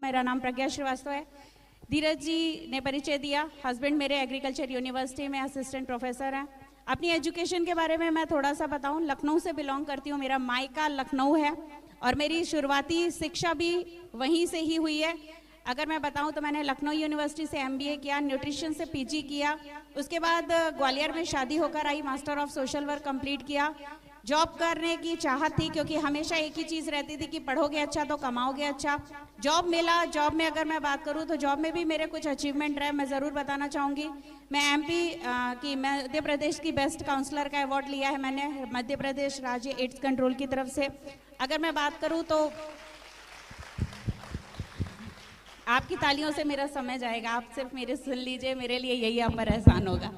मेरा नाम प्रज्ञा श्रीवास्तव है। धीरज जी ने परिचय दिया। हस्बैंड मेरे एग्रीकल्चर यूनिवर्सिटी में असिस्टेंट प्रोफेसर हैं। अपनी एजुकेशन के बारे में मैं थोड़ा सा बताऊं। लखनऊ से बिलोंग करती हूं, मेरा मायका लखनऊ है और मेरी शुरुआती शिक्षा भी वहीं से ही हुई है। अगर मैं बताऊं तो मैंने लखनऊ यूनिवर्सिटी से MBA किया, न्यूट्रिशन से PG किया, उसके बाद ग्वालियर में शादी होकर आई, master of social work complete किया। जॉब करने की चाहत थी क्योंकि हमेशा एक ही चीज़ रहती थी कि पढ़ोगे अच्छा तो कमाओगे अच्छा। जॉब मिला। जॉब में अगर मैं बात करूं तो जॉब में भी मेरे कुछ अचीवमेंट रहे, मैं ज़रूर बताना चाहूँगी। मैं MP की मध्य प्रदेश की बेस्ट काउंसलर का अवार्ड लिया है मैंने, मध्य प्रदेश राज्य एड्स कंट्रोल की तरफ से। अगर मैं बात करूँ तो आपकी तालियों से मेरा समय जाएगा, आप सिर्फ मेरे सुन लीजिए, मेरे लिए यही आप पर एहसान होगा।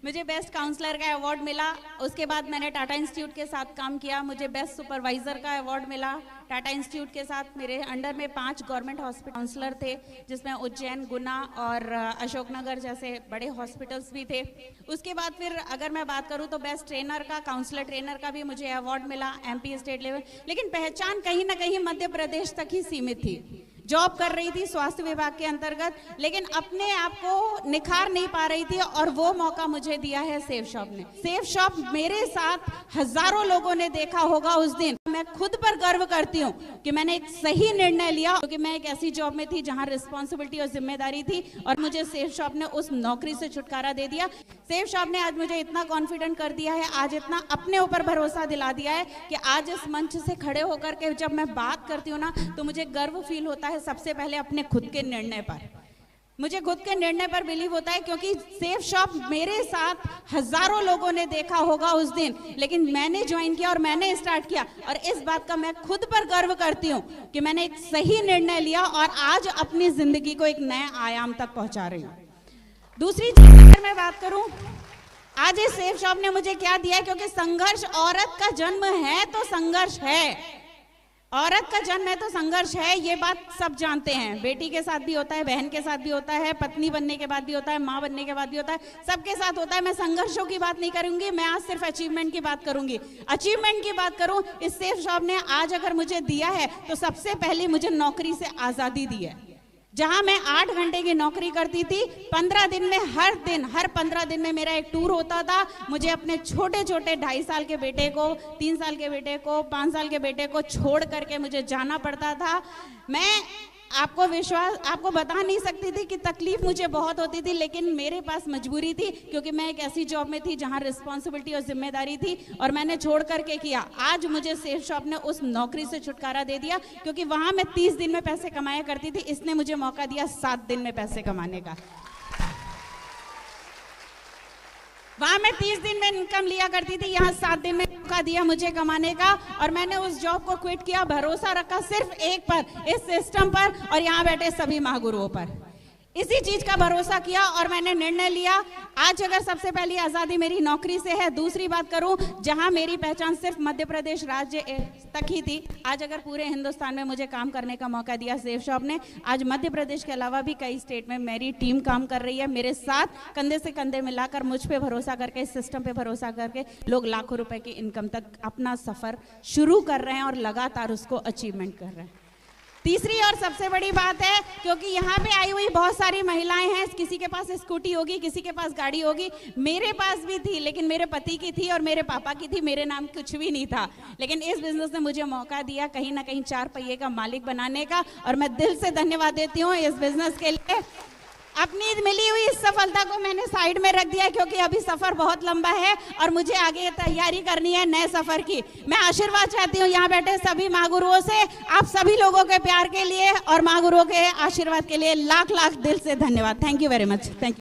मुझे बेस्ट काउंसलर का अवार्ड मिला। उसके बाद मैंने टाटा इंस्टीट्यूट के साथ काम किया, मुझे बेस्ट सुपरवाइजर का अवार्ड मिला टाटा इंस्टीट्यूट के साथ। मेरे अंडर में 5 गवर्नमेंट हॉस्पिटल काउंसलर थे, जिसमें उज्जैन, गुना और अशोकनगर जैसे बड़े हॉस्पिटल्स भी थे। उसके बाद फिर अगर मैं बात करूं तो बेस्ट ट्रेनर का, काउंसलर ट्रेनर का भी मुझे अवार्ड मिला MP स्टेट लेवल। लेकिन पहचान कहीं ना कहीं मध्य प्रदेश तक ही सीमित थी। जॉब कर रही थी स्वास्थ्य विभाग के अंतर्गत, लेकिन अपने आप को निखार नहीं पा रही थी और वो मौका मुझे दिया है सेफ शॉप ने। सेफ शॉप मेरे साथ हजारों लोगों ने देखा होगा उस दिन। मैं खुद पर गर्व करती हूँ कि मैंने एक सही निर्णय लिया, क्योंकि मैं एक ऐसी जॉब में थी जहाँ रिस्पॉन्सिबिलिटी और जिम्मेदारी थी और मुझे सेफ शॉप ने उस नौकरी से छुटकारा दे दिया। सेफ शॉप ने आज मुझे इतना कॉन्फिडेंट कर दिया है, आज इतना अपने ऊपर भरोसा दिला दिया है कि आज इस मंच से खड़े होकर के जब मैं बात करती हूँ ना तो मुझे गर्व फील होता है। सबसे पहले अपने खुद के निर्णय पर, मुझे खुद के निर्णय पर बिलीव होता है, क्योंकि सेफ शॉप मेरे साथ हजारों लोगों ने देखा होगा उस दिन, लेकिन मैंने ज्वाइन किया और मैंने स्टार्ट किया और इस बात का मैं खुद पर गर्व करती हूँ कि मैंने एक सही निर्णय लिया और आज अपनी जिंदगी को एक नए आयाम तक पहुंचा रही हूँ। दूसरी चीज अगर मैं बात करूं, आज इस सेफ शॉप ने मुझे क्या दिया है, क्योंकि संघर्ष औरत का जन्म है तो संघर्ष है, औरत का जन्म है तो संघर्ष है, ये बात सब जानते हैं। बेटी के साथ भी होता है, बहन के साथ भी होता है, पत्नी बनने के बाद भी होता है, माँ बनने के बाद भी होता है, सबके साथ होता है। मैं संघर्षों की बात नहीं करूंगी, मैं आज सिर्फ अचीवमेंट की बात करूंगी। अचीवमेंट की बात करूं, इस सेफ शॉप ने आज अगर मुझे दिया है तो सबसे पहले मुझे नौकरी से आजादी दी है। जहां मैं 8 घंटे की नौकरी करती थी, 15 दिन में हर 15 दिन में मेरा एक टूर होता था। मुझे अपने छोटे छोटे 2.5 साल के बेटे को, 3 साल के बेटे को, 5 साल के बेटे को छोड़ करके मुझे जाना पड़ता था। मैं आपको बता नहीं सकती थी कि तकलीफ मुझे बहुत होती थी, लेकिन मेरे पास मजबूरी थी, क्योंकि मैं एक ऐसी जॉब में थी जहां रिस्पॉन्सिबिलिटी और जिम्मेदारी थी और मैंने छोड़ करके किया। आज मुझे सेफ शॉप ने उस नौकरी से छुटकारा दे दिया, क्योंकि वहां मैं 30 दिन में पैसे कमाया करती थी, इसने मुझे मौका दिया 7 दिन में पैसे कमाने का। वहां मैं 30 दिन में इनकम लिया करती थी, यहाँ 7 दिन में मौका दिया मुझे कमाने का और मैंने उस जॉब को क्विट किया। भरोसा रखा सिर्फ एक पर, इस सिस्टम पर और यहाँ बैठे सभी महागुरुओं पर। इसी चीज का भरोसा किया और मैंने निर्णय लिया। आज अगर सबसे पहली आजादी मेरी नौकरी से है, दूसरी बात करूं, जहां मेरी पहचान सिर्फ मध्य प्रदेश राज्य तक ही थी, आज अगर पूरे हिंदुस्तान में मुझे काम करने का मौका दिया सेफ शॉप ने। आज मध्य प्रदेश के अलावा भी कई स्टेट में मेरी टीम काम कर रही है, मेरे साथ कंधे से कंधे मिलाकर, मुझ पे भरोसा करके, इस सिस्टम पे भरोसा करके लोग लाखों रुपए की इनकम तक अपना सफर शुरू कर रहे हैं और लगातार उसको अचीवमेंट कर रहे हैं। तीसरी और सबसे बड़ी बात है, क्योंकि यहाँ पे आई हुई बहुत सारी महिलाएं हैं, किसी के पास स्कूटी होगी, किसी के पास गाड़ी होगी, मेरे पास भी थी, लेकिन मेरे पति की थी और मेरे पापा की थी, मेरे नाम कुछ भी नहीं था। लेकिन इस बिजनेस ने मुझे मौका दिया कहीं ना कहीं 4 पहिए का मालिक बनाने का, और मैं दिल से धन्यवाद देती हूँ इस बिजनेस के लिए। अपनी मिली हुई इस सफलता को मैंने साइड में रख दिया, क्योंकि अभी सफर बहुत लंबा है और मुझे आगे तैयारी करनी है नए सफर की। मैं आशीर्वाद चाहती हूँ यहाँ बैठे सभी महागुरुओं से, आप सभी लोगों के प्यार के लिए और महागुरुओं के आशीर्वाद के लिए लाख लाख दिल से धन्यवाद। Thank you very much. Thank you.